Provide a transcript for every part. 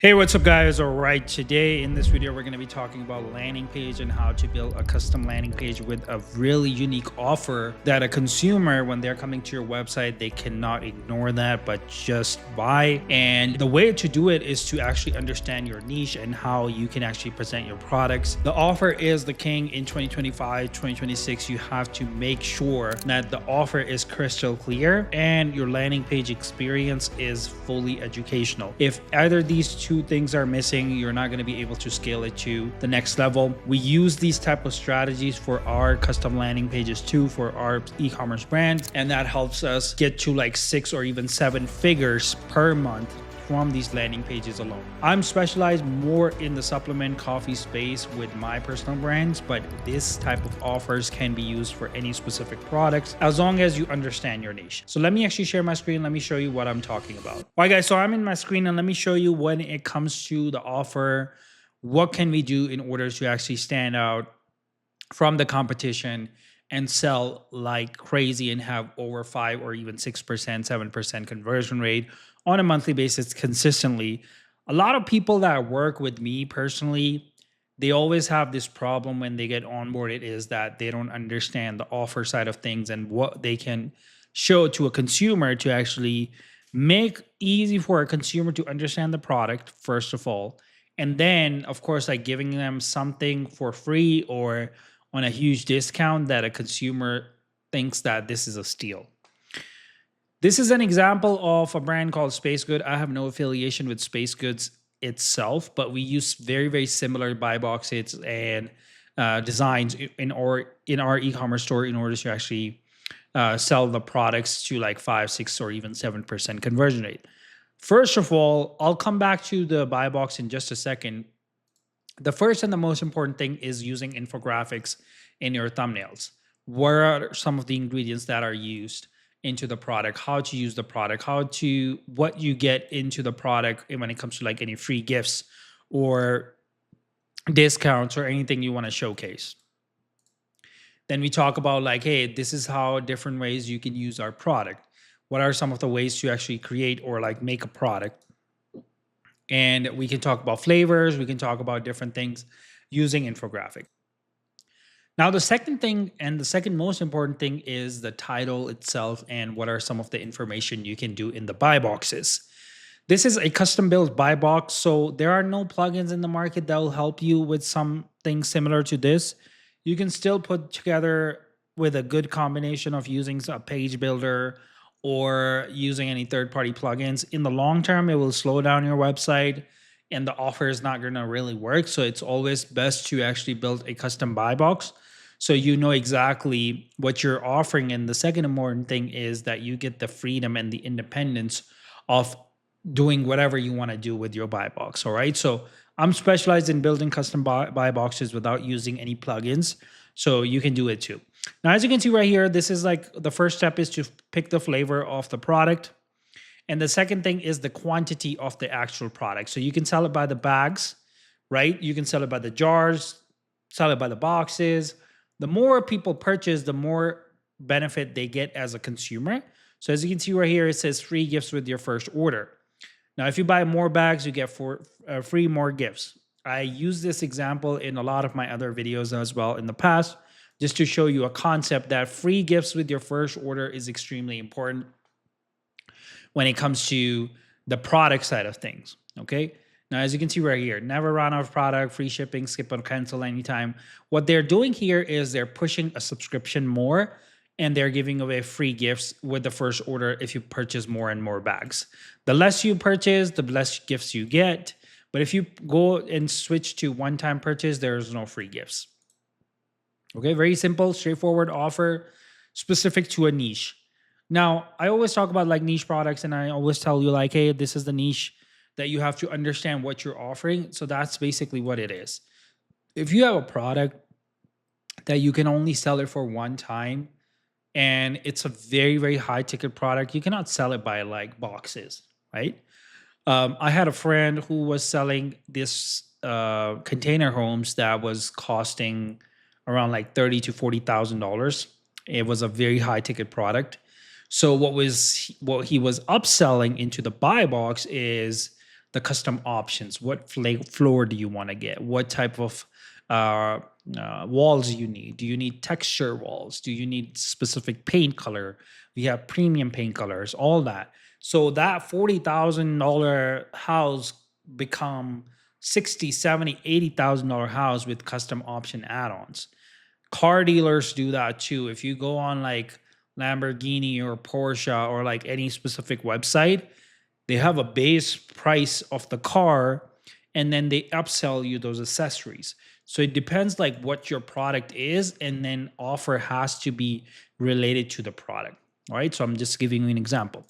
Hey, what's up guys? All right, today in this video we're going to be talking about landing page and how to build a custom landing page with a really unique offer that a consumer, when they're coming to your website, they cannot ignore that but just buy. And the way to do it is to actually understand your niche and how you can actually present your products. The offer is the king in 2025, 2026. You have to make sure that the offer is crystal clear and your landing page experience is fully educational. If either these two things are missing, you're not going to be able to scale it to the next level. We use these type of strategies for our custom landing pages too, for our e-commerce brand, and that helps us get to like 6 or even 7 figures per month from these landing pages alone. I'm specialized more in the supplement coffee space with my personal brands, but this type of offers can be used for any specific products as long as you understand your niche. So let me actually share my screen. Let me show you what I'm talking about. All right, guys, so I'm in my screen and let me show you when it comes to the offer, what can we do in order to actually stand out from the competition and sell like crazy and have over 5 or even 6%, 7% conversion rate on a monthly basis consistently. A lot of people that work with me personally, they always have this problem when they get onboarded, is that they don't understand the offer side of things and what they can show to a consumer to actually make easy for a consumer to understand the product, first of all. And then, of course, like giving them something for free or on a huge discount that a consumer thinks that this is a steal. This is an example of a brand called Space Good. I have no affiliation with Space Goods itself, but we use very, very similar buy boxes and designs in our e-commerce store in order to actually sell the products to like 5, 6, or even 7% conversion rate. First of all, I'll come back to the buy box in just a second. The first and the most important thing is using infographics in your thumbnails. What are some of the ingredients that are used into the product, how to use the product, what you get into the product when it comes to like any free gifts or discounts or anything you want to showcase. Then we talk about like, hey, this is how different ways you can use our product. What are some of the ways to actually create or like make a product? And we can talk about flavors, we can talk about different things using infographic. Now, the second thing and the second most important thing is the title itself and what are some of the information you can do in the buy boxes. This is a custom built buy box, so there are no plugins in the market that will help you with something similar to this. You can still put together with a good combination of using a page builder or using any third-party plugins. In the long term, it will slow down your website and the offer is not going to really work. So it's always best to actually build a custom buy box so you know exactly what you're offering. And the second important thing is that you get the freedom and the independence of doing whatever you want to do with your buy box. All right. So I'm specialized in building custom buy boxes without using any plugins. So you can do it too. Now, as you can see right here, this is like the first step is to pick the flavor of the product. And the second thing is the quantity of the actual product. So you can sell it by the bags, right? You can sell it by the jars, sell it by the boxes. The more people purchase, the more benefit they get as a consumer. So as you can see right here, it says free gifts with your first order. Now, if you buy more bags, you get free more gifts. I use this example in a lot of my other videos as well in the past, just to show you a concept that free gifts with your first order is extremely important when it comes to the product side of things, okay? Now, as you can see right here, never run out of product, free shipping, skip or cancel anytime. What they're doing here is they're pushing a subscription more and they're giving away free gifts with the first order if you purchase more and more bags. The less you purchase, the less gifts you get. But if you go and switch to one-time purchase, there's no free gifts. Okay, very simple, straightforward offer specific to a niche. Now, I always talk about like niche products and I always tell you like, hey, this is the niche that you have to understand what you're offering. So that's basically what it is. If you have a product that you can only sell it for one time and it's a very, very high ticket product, you cannot sell it by like boxes, right? I had a friend who was selling this container homes that was costing around like $30,000 to $40,000. It was a very high ticket product. So what he was upselling into the buy box is the custom options. What floor do you want to get? What type of walls you need? Do you need texture walls? Do you need specific paint color? We have premium paint colors, all that. So that $40,000 house become 60, 70, $80,000 house with custom option add-ons. Car dealers do that too. If you go on like Lamborghini or Porsche or like any specific website, they have a base price of the car and then they upsell you those accessories. So it depends like what your product is, and then offer has to be related to the product. All right, so I'm just giving you an example.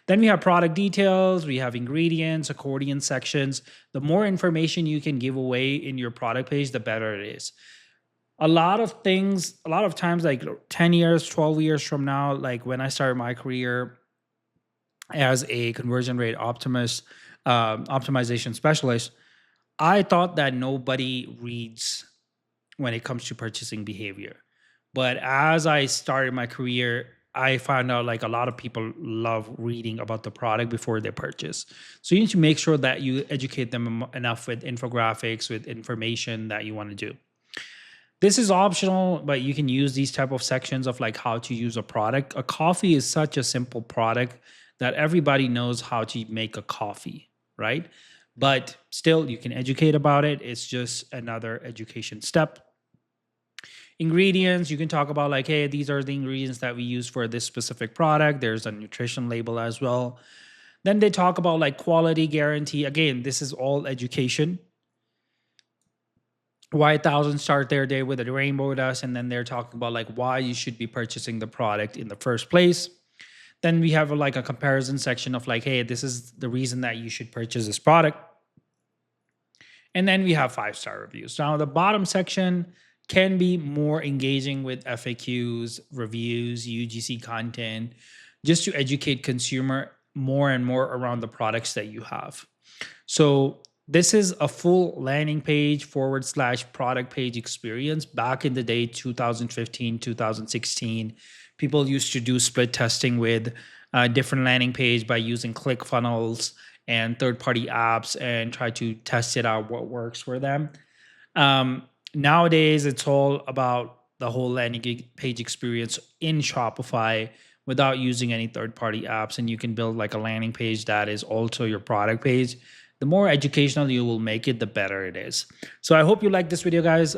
Then we have product details, we have ingredients, accordion sections. The more information you can give away in your product page, the better it is. A lot of times, like 10 years, 12 years from now, like when I started my career as a conversion rate optimization specialist, I thought that nobody reads when it comes to purchasing behavior. But as I started my career, I found out like a lot of people love reading about the product before they purchase. So you need to make sure that you educate them enough with infographics, with information that you want to do. This is optional, but you can use these type of sections of like how to use a product. A coffee is such a simple product that everybody knows how to make a coffee, right? But still, you can educate about it. It's just another education step. Ingredients, you can talk about like, hey, these are the ingredients that we use for this specific product. There's a nutrition label as well. Then they talk about like quality guarantee. Again, this is all education. Why thousands start their day with a rainbow dust, and then they're talking about like why you should be purchasing the product in the first place. Then we have like a comparison section of like, hey, this is the reason that you should purchase this product. And then we have 5-star reviews. Now the bottom section can be more engaging with FAQs, reviews, UGC content, just to educate consumer more and more around the products that you have. So this is a full landing page / product page experience. Back in the day, 2015, 2016, people used to do split testing with different landing page by using ClickFunnels and third-party apps and try to test it out what works for them. Nowadays, it's all about the whole landing page experience in Shopify without using any third-party apps, and you can build like a landing page that is also your product page. The more educational you will make it, the better it is. So I hope you like this video, guys.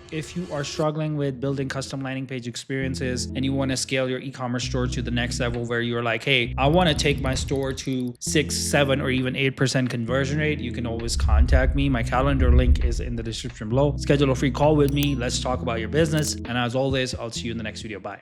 If you are struggling with building custom landing page experiences and you want to scale your e-commerce store to the next level where you're like, hey, I want to take my store to 6, 7, or even 8% conversion rate, you can always contact me. My calendar link is in the description below. Schedule a free call with me. Let's talk about your business. And as always, I'll see you in the next video. Bye.